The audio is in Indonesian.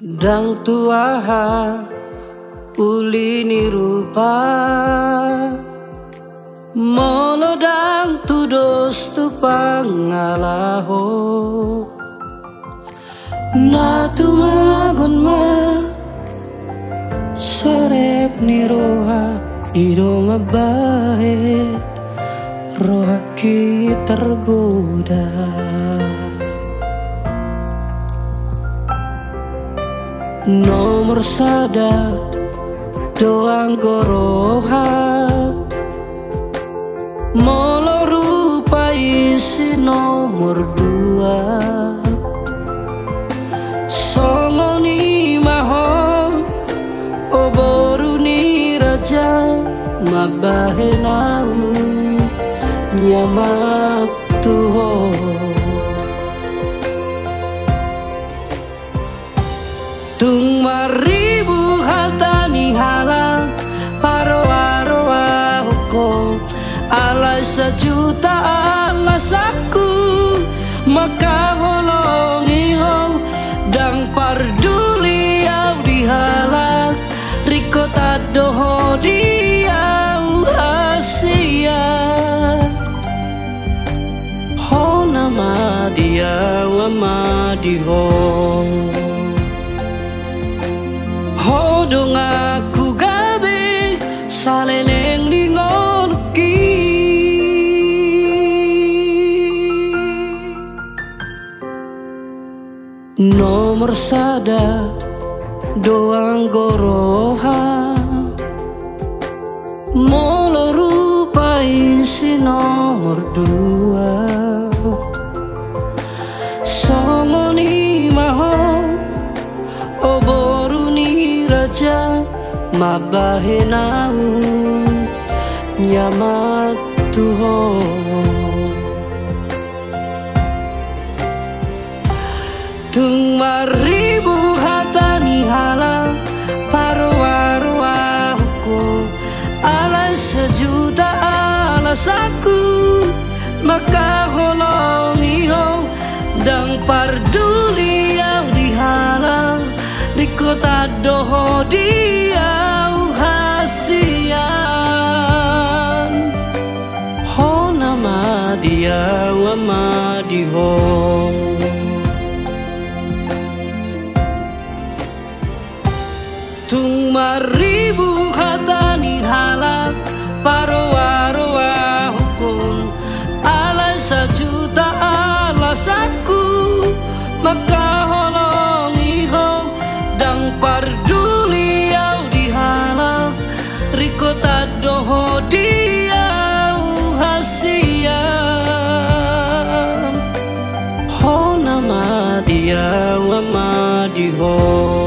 Dang tuaha uli ni rupa molo dang tudos tu pangalaho na tumagon ma serep ni roha ido mabahe roha ki tergoda nomor sada doang goroha molo rupa isi nomor dua songo ni maho oboru ni raja mabahe nau nyamak tuho tung maribu hatani halang paro-aroa hukum alai sejuta alasaku maka holongi ho dang parduli au dihalak riko tadoho diau hasia ho nama dia wama diho hodong aku gabe saleleng di ngolki nomor sada doang goroha molo rupa isi nomor dua songo ni maho oboru ni raja mabahe nau nyamat tuho tung maribu hatani halang paro-aroa hukum alai sejuta alasaku maka holongi ho dang parduli au dihalang riko tadoho diau hasian ho nama dia wama diho tung maribu hatani halak paro-aroa hukum alai sejuta alasaku maka holongi ho dang parduli au dihalak riko tadoho diau hasian ho nama dia wama diho